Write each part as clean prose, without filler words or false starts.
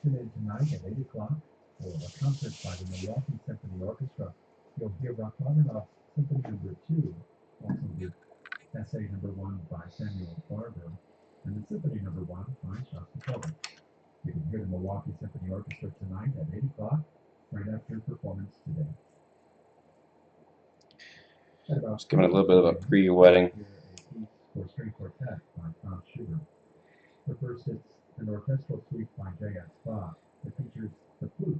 Tune in tonight at 8 o'clock for a concert by the Milwaukee Symphony Orchestra. You'll hear Rachmaninoff's Symphony Number 2, also the Essay Number 1 by Samuel Barber, and the Symphony Number 1 by Shostakovich. You can hear the Milwaukee Symphony Orchestra tonight at 8 o'clock, right after performance today. Just giving it a little bit of a pre-wedding. For string quartet by Tom Schubert. The first is an orchestral suite by J.S. Bach that features the flute.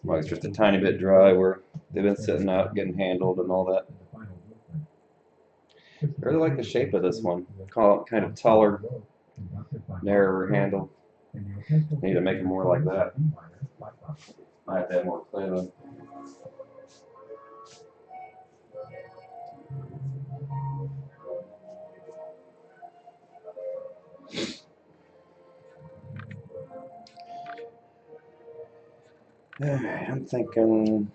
Well, it's just a tiny bit dry where they've been sitting out getting handled and all that. I really like the shape of this one. Call it kind of taller, narrower handle. Need to make it more like that. I have to have more clay though. I'm thinking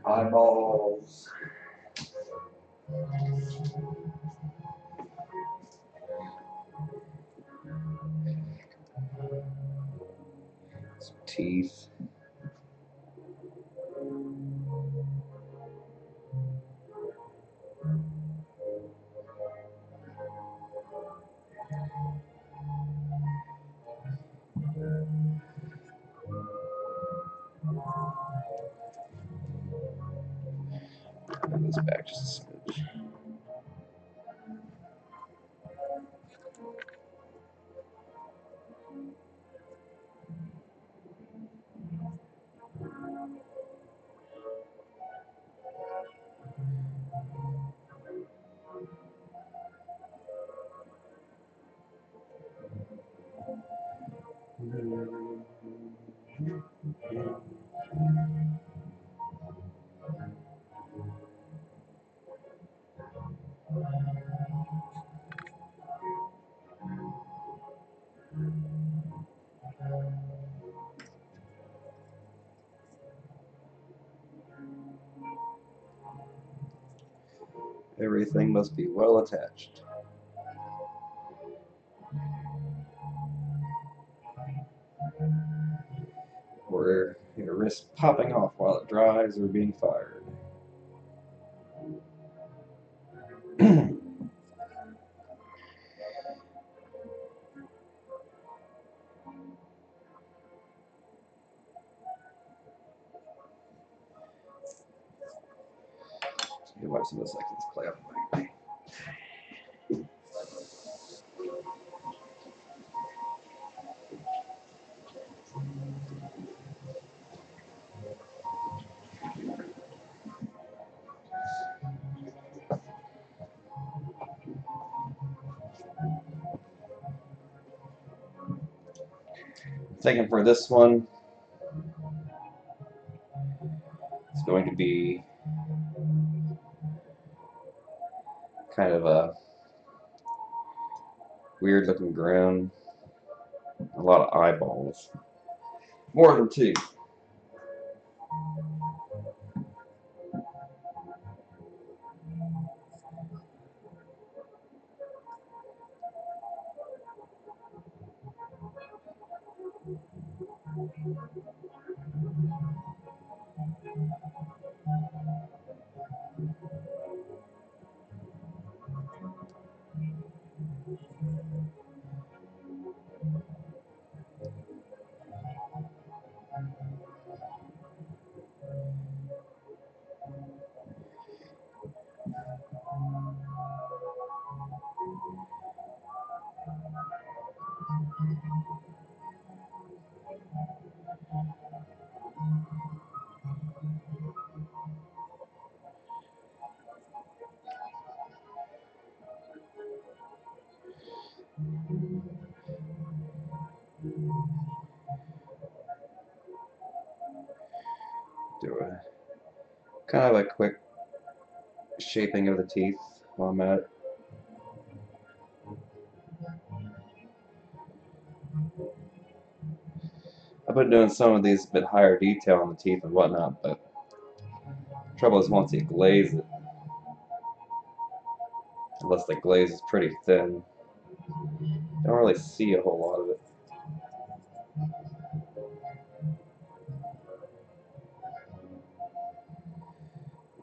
eyeballs. Some teeth. Bring this back just a smidge. Everything must be well attached. Or you risk popping off while it dries or being fired. Let me wipe some of this excess clay off the back. Thinking for this one, it's going to be kind of a weird looking ground, a lot of eyeballs, more than two. Do a kind of a quick shaping of the teeth while I'm at it. I've been doing some of these a bit higher detail on the teeth and whatnot, but the trouble is once you glaze it, unless the glaze is pretty thin, Don't really see a whole lot of it.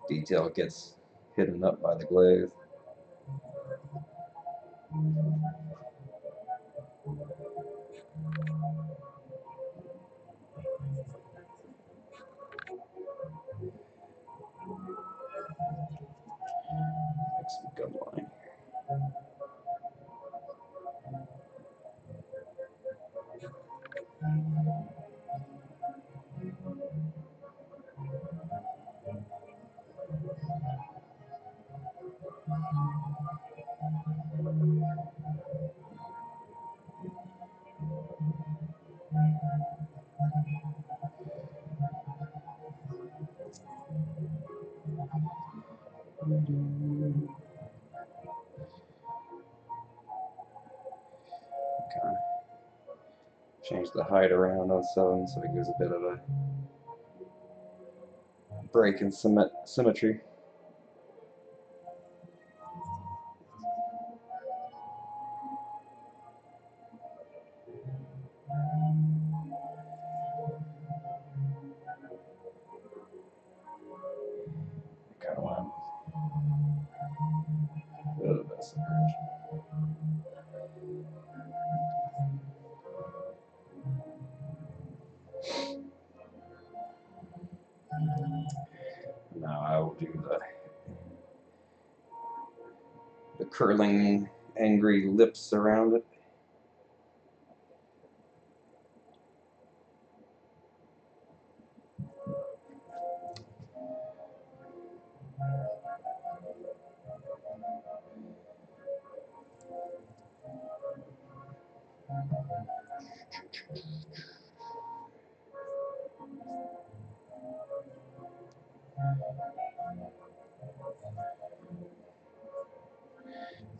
Detail gets hidden up by the glaze. Make some gum line. Kind of change the height around on 7 so it gives a bit of a break in symmetry. Kind of want a little bit of separation. Now I will do the curling, angry lips around it.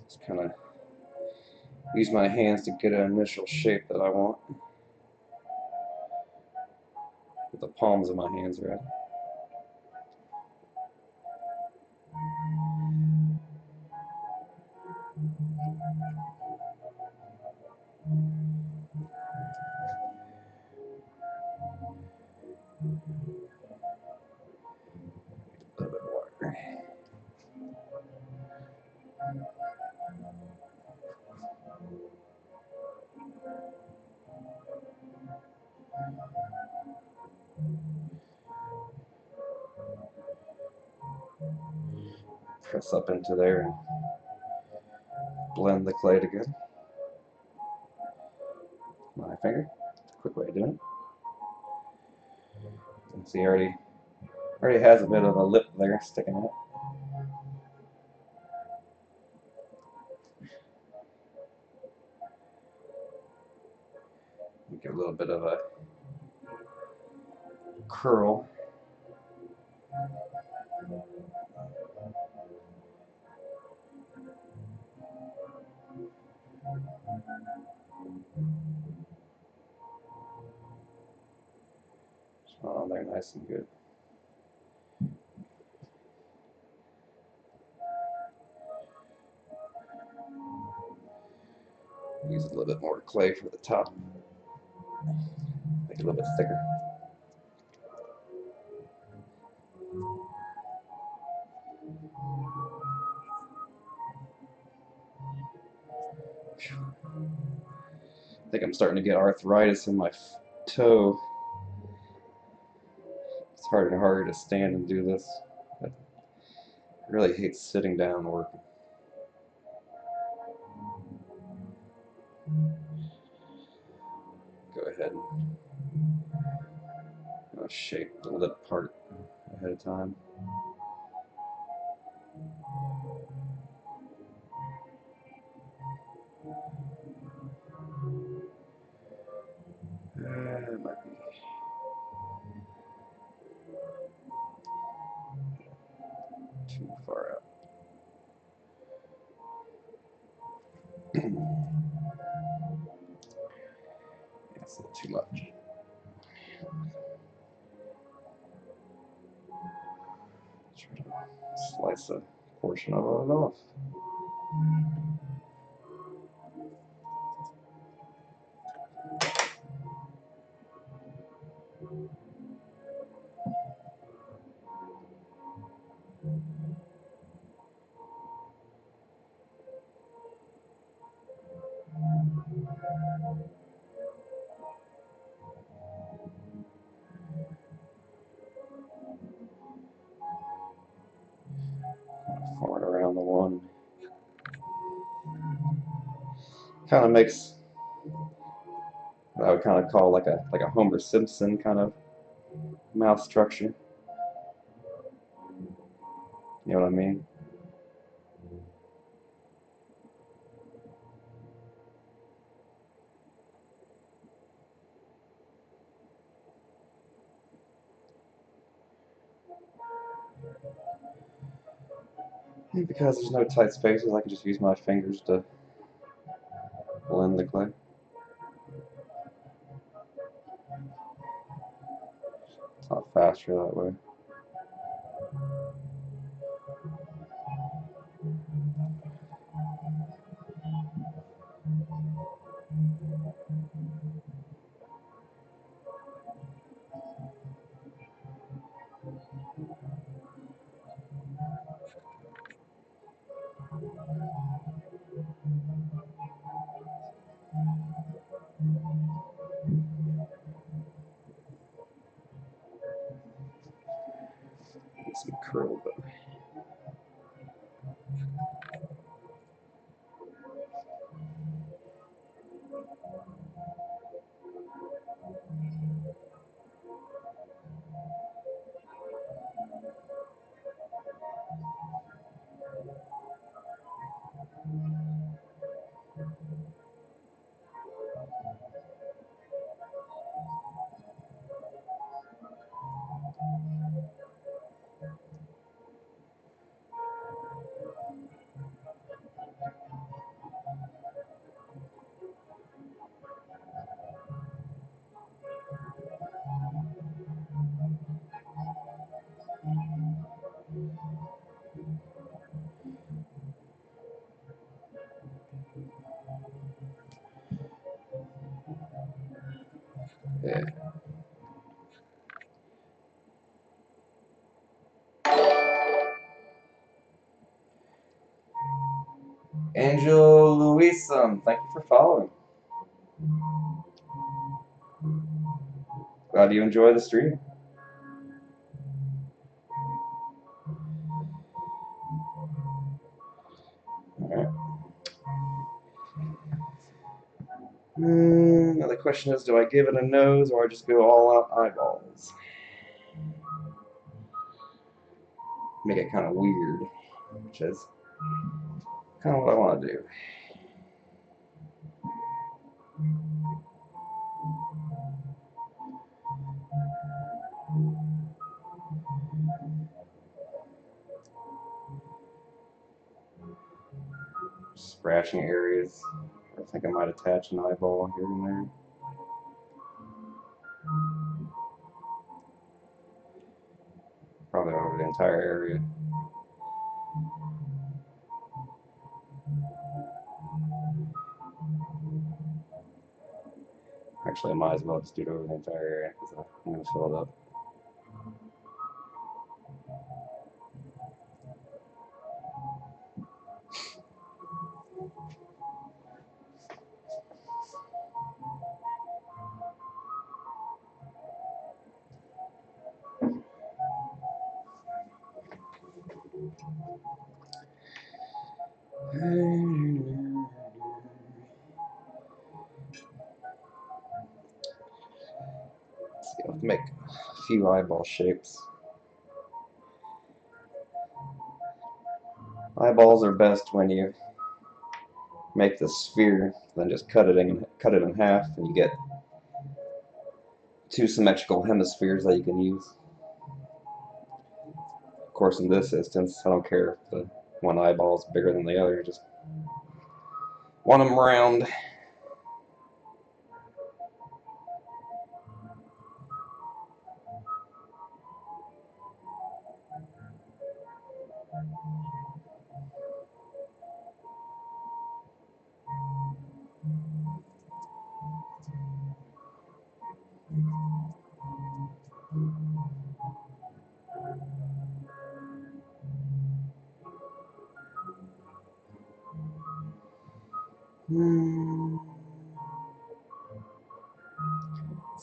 Just kind of use my hands to get an initial shape that I want. With the palms of my hands, right? A little bit wider. Press up into there and blend the clay together. My finger, quick way of doing it. You can see already has a bit of a lip there sticking out. Give a little bit of a curl. Just on there nice and good. Use a little bit more clay for the top. Make it a little bit thicker. I think I'm starting to get arthritis in my toe. It's harder and harder to stand and do this. I really hate sitting down and working. Go ahead and shape the lip part ahead of time. It might be too far out. That's a little too much. Try to slice a portion of it off. Forward around the one. Kind of makes what I would kind of call like a Homer Simpson kind of mouth structure. You know what I mean? And because there's no tight spaces, I can just use my fingers to blend the clay. It's not faster that way. Get some curl, but yeah. Angel Louisum, thank you for following. Glad you enjoy the stream. Alright. Now the question is, do I give it a nose or I just go all out eyeballs? Make it kind of weird, which is kind of what I want to do. Scratching areas. I think I might attach an eyeball here and there. Probably over the entire area. Actually, I might as well just do it over the entire area because I'm going to fill it up. Let's see, I'll make a few eyeball shapes. Eyeballs are best when you make the sphere, then just cut it in half, and you get two symmetrical hemispheres that you can use. Of course, in this instance, I don't care if the one eyeball is bigger than the other, just want them round.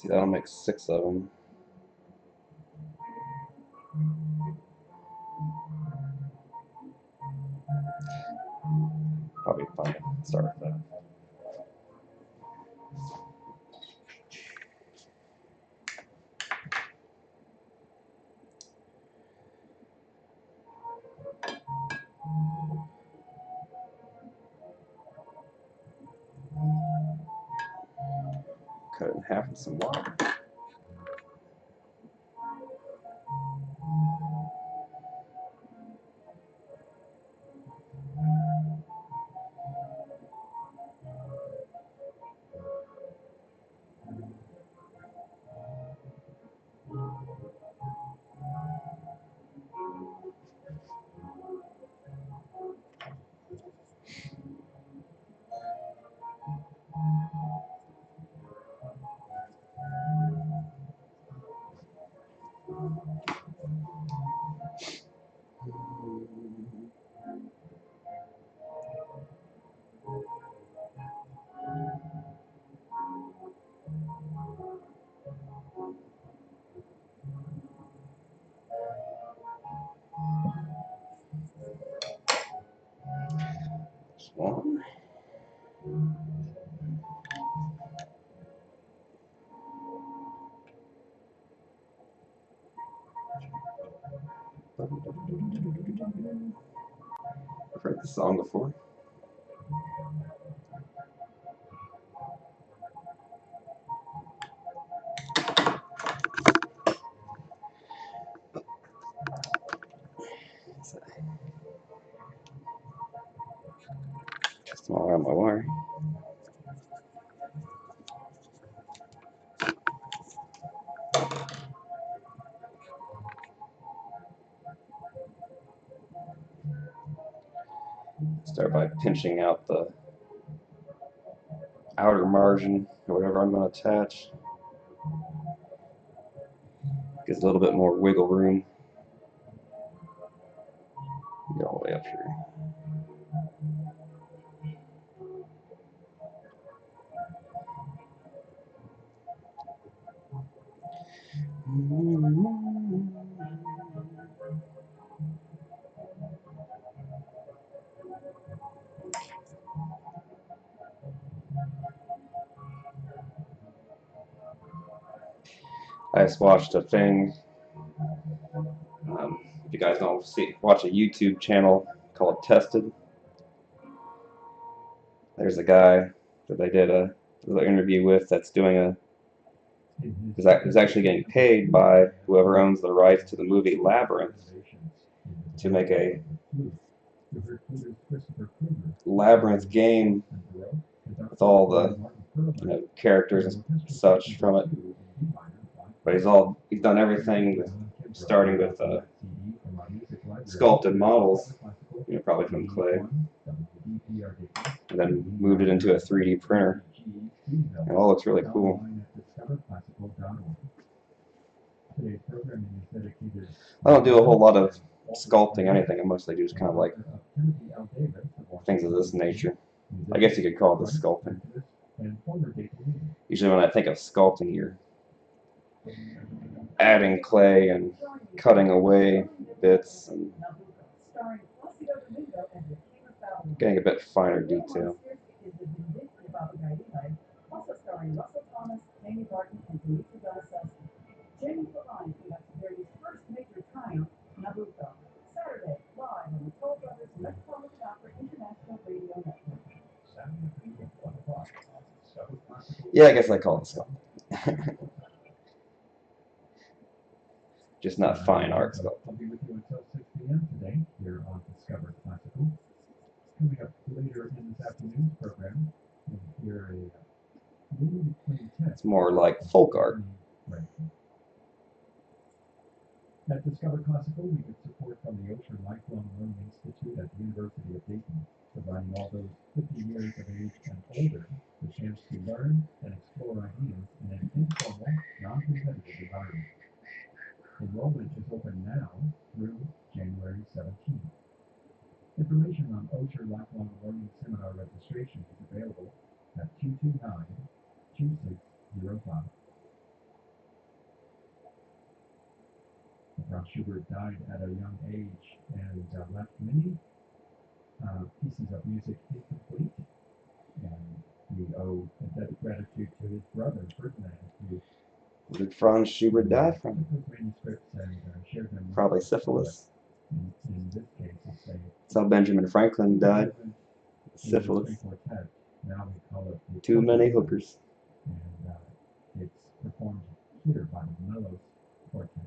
See, that'll make 6 of them. Probably fine. Start with that. Cut it in half with some water. Just one. I've heard this song before. Just all around my wire. Start by pinching out the outer margin or whatever I'm going to attach. Gives a little bit more wiggle room. Get all the way up here. I just watched a thing. If you guys don't watch a YouTube channel called Tested, there's a guy that they did an interview with that's doing is actually getting paid by whoever owns the rights to the movie Labyrinth to make a Labyrinth game with all the characters and such from it. But he's done everything starting with sculpted models, probably from clay, and then moved it into a 3D printer. It all looks really cool. I don't do a whole lot of sculpting anything. I mostly do just kind of like things of this nature. I guess you could call this sculpting. Usually when I think of sculpting, you're adding clay and cutting away bits and getting a bit finer detail. Yeah, I guess I call it sculpting. Just not fine art sculpting. I'll be with you until 6 p.m. today here on Discover Classical. Coming up later in this afternoon's program, you'll hear a little quintet. It's more like folk art. Right. At Discover Classical, we get support from the Osher Lifelong Learning Institute at the University of Dayton, providing all those 50 years of age and older the chance to learn and explore ideas in an informal, non-competitive environment. Enrollment is open now through January 17th. Information on Osher Lifelong Learning Seminar registration is available at 229-2605. Franz Schubert died at a young age and left many pieces of music incomplete. And we owe a debt of gratitude to his brother, Ferdinand, who What did Franz Schubert die from? took those manuscripts and shared them with Probably the syphilis. poet. In this case, it's a That's how Benjamin Franklin died. Syphilis. quartet. Now we call it the Too many quartet. hookers. And it's performed here by the Mellows Quartet.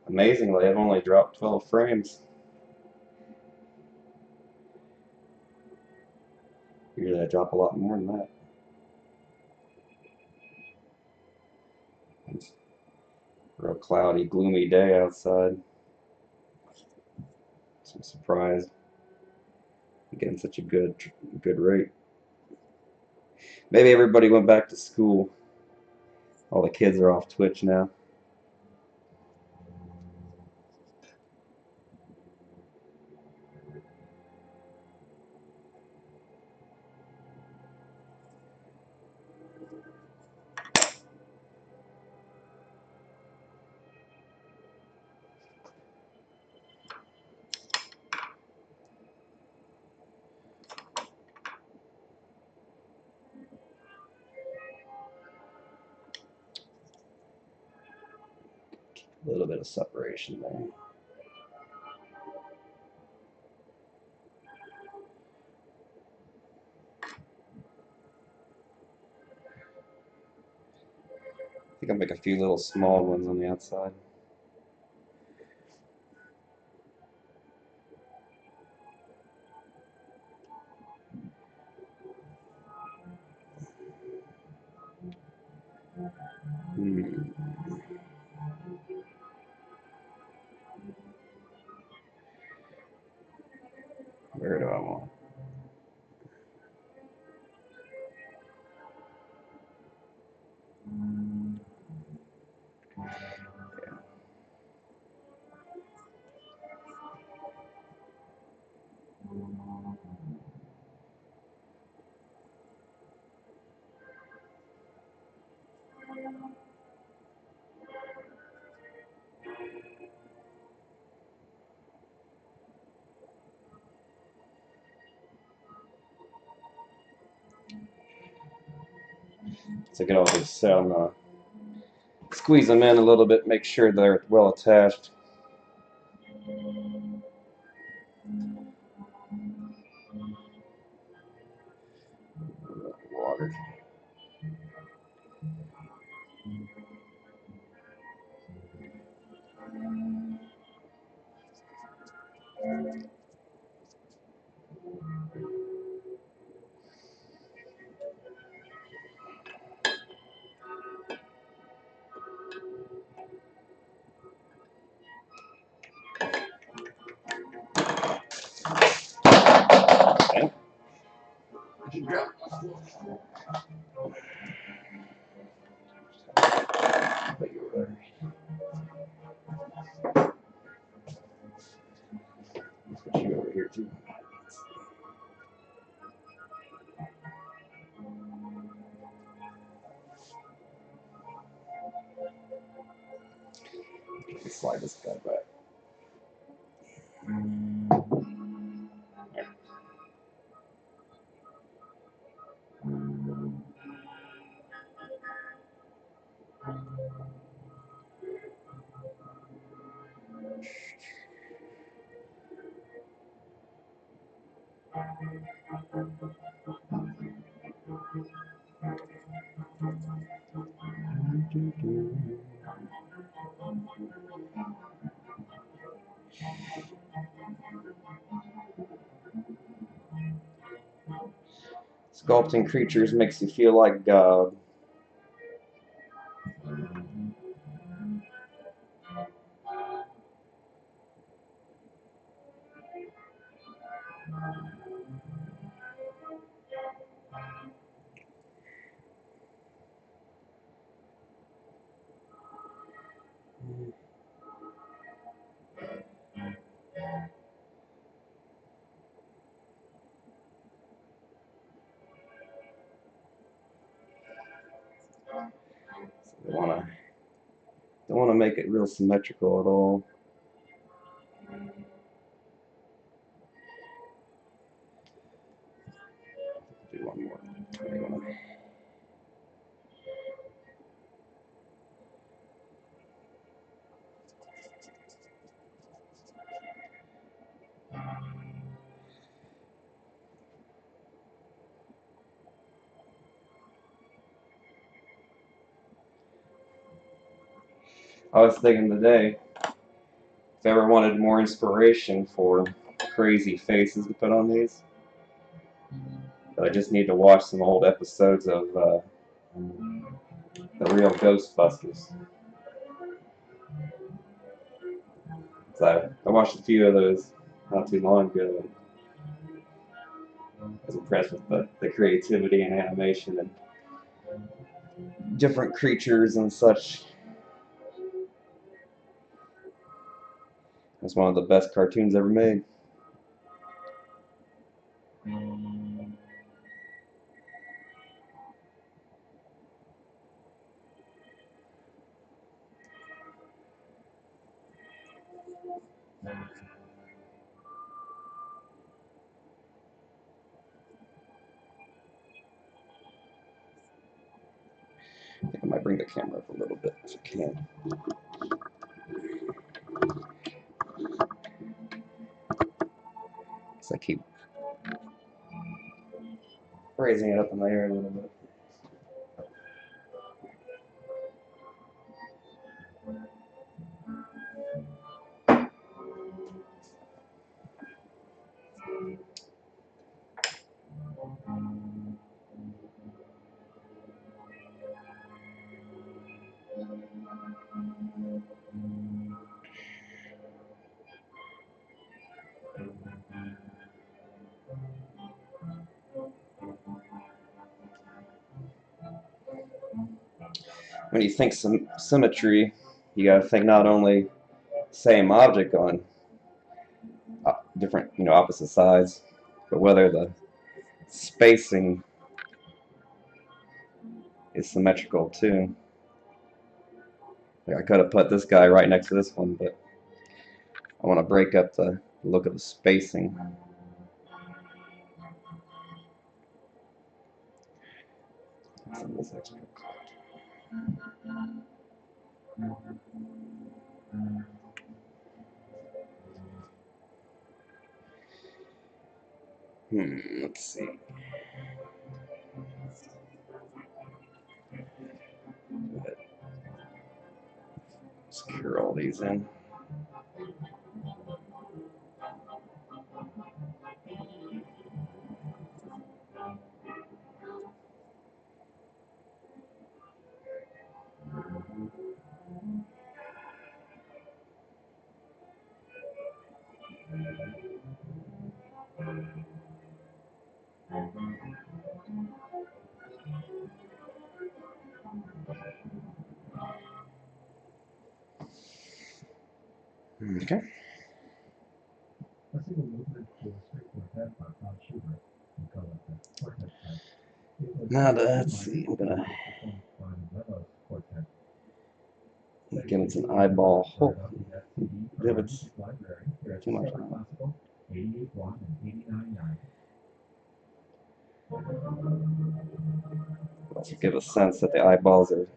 Amazingly, I've only dropped 12 frames. Usually I drop a lot more than that. It's a real cloudy, gloomy day outside. So I'm surprised I'm getting such a good rate. Maybe everybody went back to school. All the kids are off Twitch now. A little bit of separation there. I think I'll make a few little small ones on the outside. Where do I want? So I can always squeeze them in a little bit, make sure they're well attached. Water. Okay. Put you over there. Put you over here too. Slide this guy back. Sculpting creatures makes you feel like God. don't wanna make it real symmetrical at all. Do one more. I was thinking today, if I ever wanted more inspiration for crazy faces to put on these, I just need to watch some old episodes of the real Ghostbusters. So I watched a few of those not too long ago. I was impressed with the creativity and animation and different creatures and such. It's one of the best cartoons ever made. I think I might bring the camera up a little bit if I can. So I keep raising it up in the air a little bit. When you think symmetry, you got to think not only same object on different, opposite sides, but whether the spacing is symmetrical too. Like I could have put this guy right next to this one, but I want to break up the look of the spacing. Some of this extra. Let's see. Secure all these in. Okay. Let's take a movement to the strict quartet by Tom Schubert. We call it the quartet type. Now let's see. I'm gonna give it an eyeball hole. Divots. Too much. Also give a sense that the eyeballs are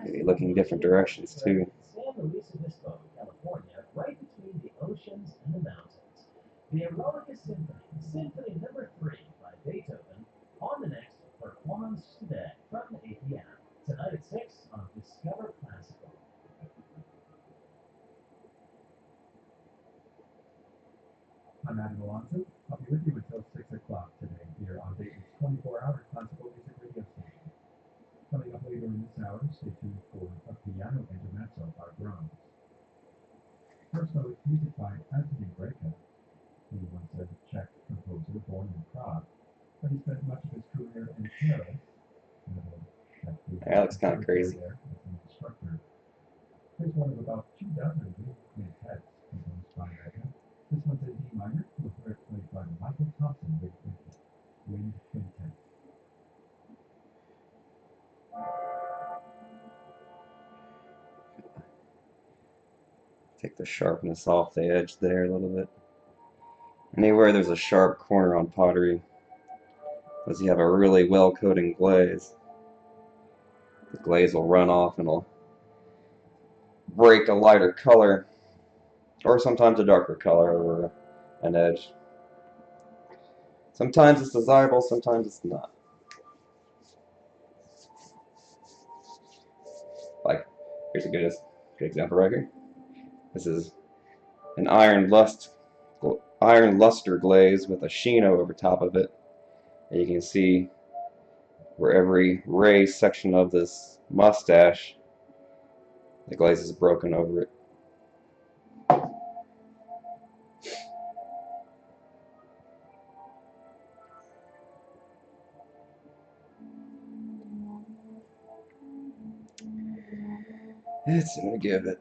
maybe looking different directions too. The Eroica Symphony Number 3 by Beethoven, on the next performance today from 8 p.m. Tonight at 6 on Discover Classical. I'm Adam Alonso. I'll be with you until 6 o'clock today here on Dayton's 24-hour classical music radio station. Coming up later in this hour, stay tuned for a piano intermezzo by Brahms. First though, it's music by Anthony Breca. He was a Czech composer born in Prague, but he spent much of his career in Paris. That looks kind of crazy. There as an instructor. Here's one of about 2 dozen quintets composed by Breca. This one's in D minor, with lyrics played by Michael Thompson, Wind Quintet. Take the sharpness off the edge there a little bit. Anywhere there's a sharp corner on pottery, as you have a really well coating glaze, the glaze will run off and it'll break a lighter color, or sometimes a darker color over an edge. Sometimes it's desirable, sometimes it's not. Like, here's a good example right here. This is an iron luster glaze with a sheen over top of it. And you can see where every raised section of this mustache, the glaze is broken over it. It's gonna give it.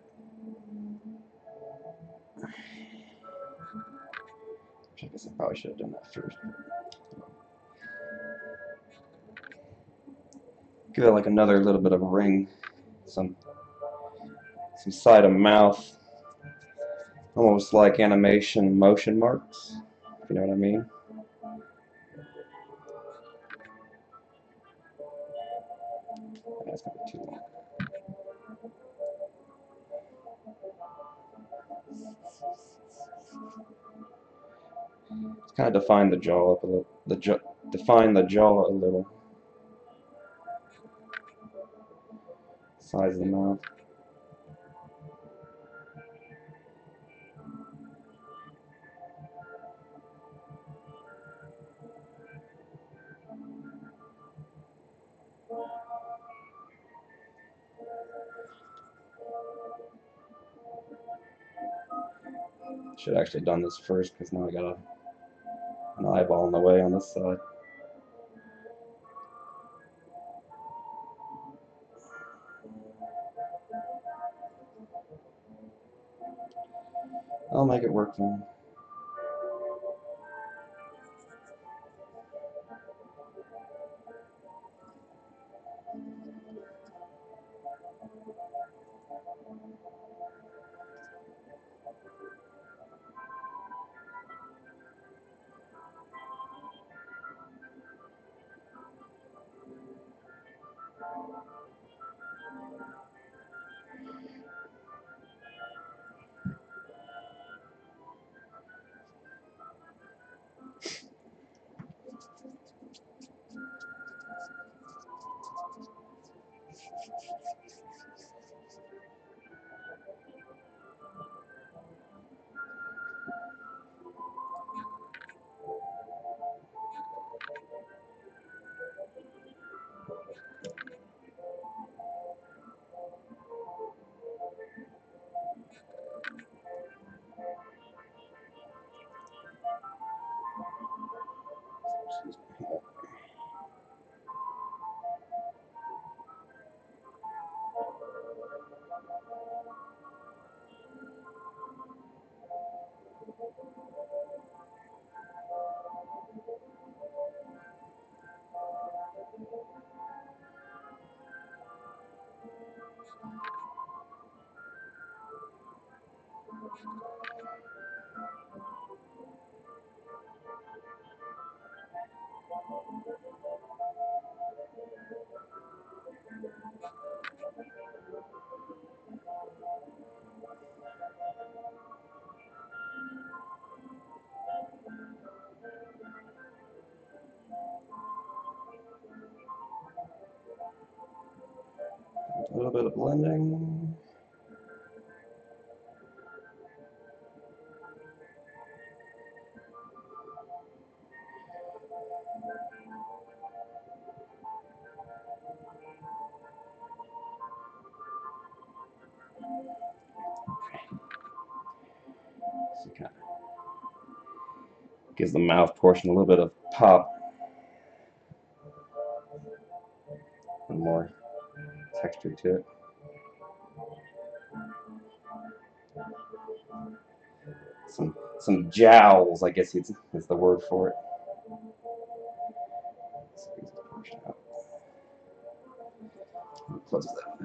I guess I probably should have done that first. Give it like another little bit of a ring, some side of mouth, almost like animation motion marks, if you know what I mean. That's gonna be too long. Just kind of define the jaw up a little. Define the jaw a little. Size of the mouth. Should have actually done this first because now I got an eyeball in the way on this side. I'll make it work for me. A little bit of blending. So it kind of gives the mouth portion a little bit of pop and more texture to it. Some jowls, I guess is the word for it. Close that.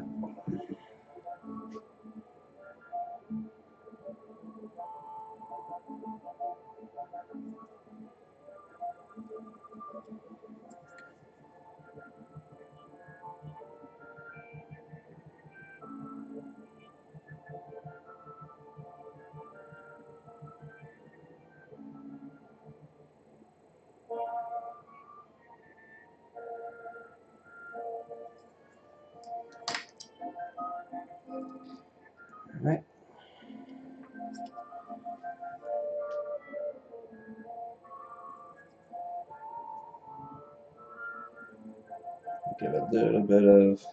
Give a little bit of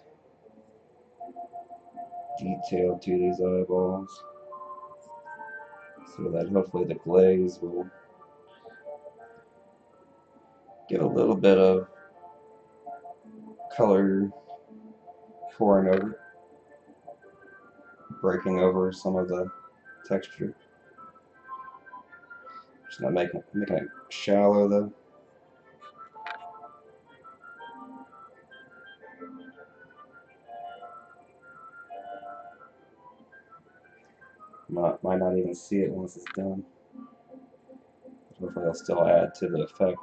detail to these eyeballs so that hopefully the glaze will get a little bit of color pouring over, breaking over some of the texture. Just not making it shallow though. Might not even see it once it's done. Hopefully I'll still add to the effect.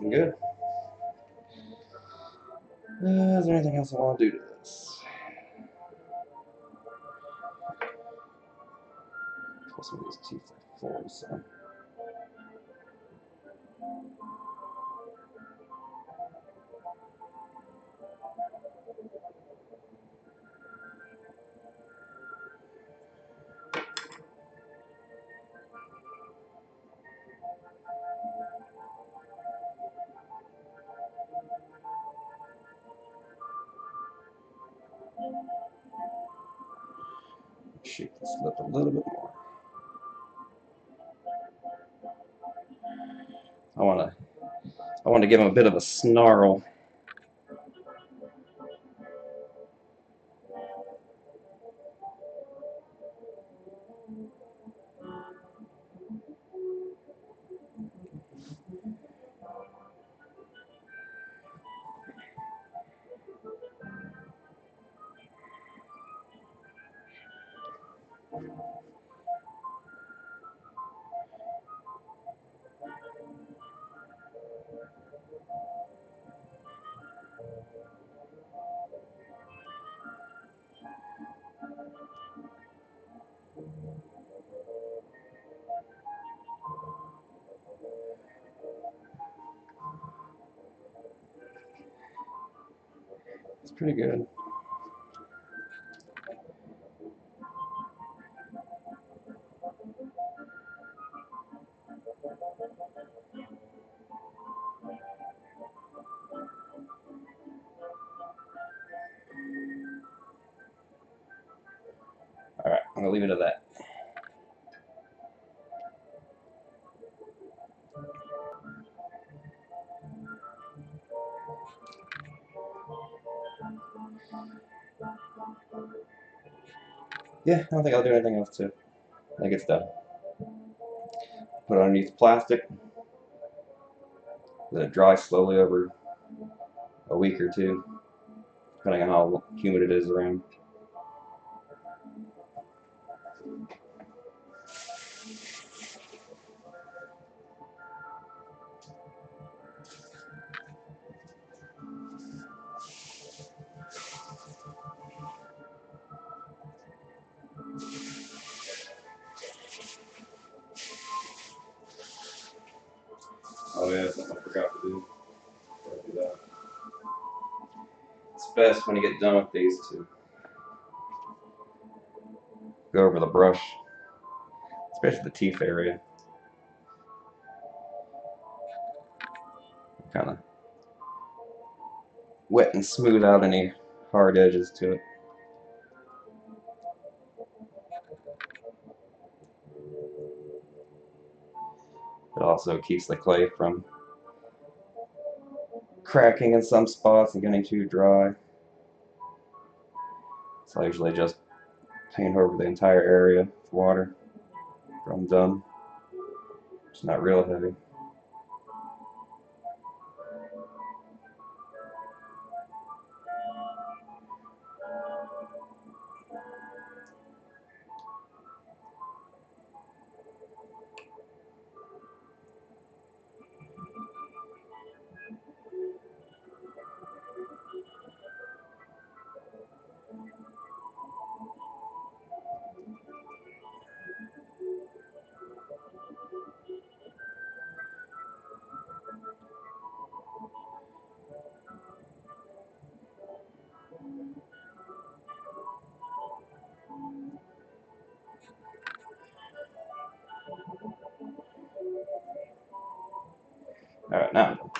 Good. Is there anything else I want to do to this? Pull some of these teeth forward some. Shape this lip a little bit more. I want to give him a bit of a snarl. It's pretty good. Alright, I'm going to leave it at that. Yeah, I don't think I'll do anything else too. I think it's done. Put it underneath the plastic. Let it dry slowly over a week or two, depending on how humid it is around. Oh yeah, something I forgot to do. Do that. It's best when you get done with these to go over the brush, especially the teeth area. Kind of wet and smooth out any hard edges to it. It also keeps the clay from cracking in some spots and getting too dry. So I usually just paint over the entire area with water when I'm done. It's not real heavy. Alright, now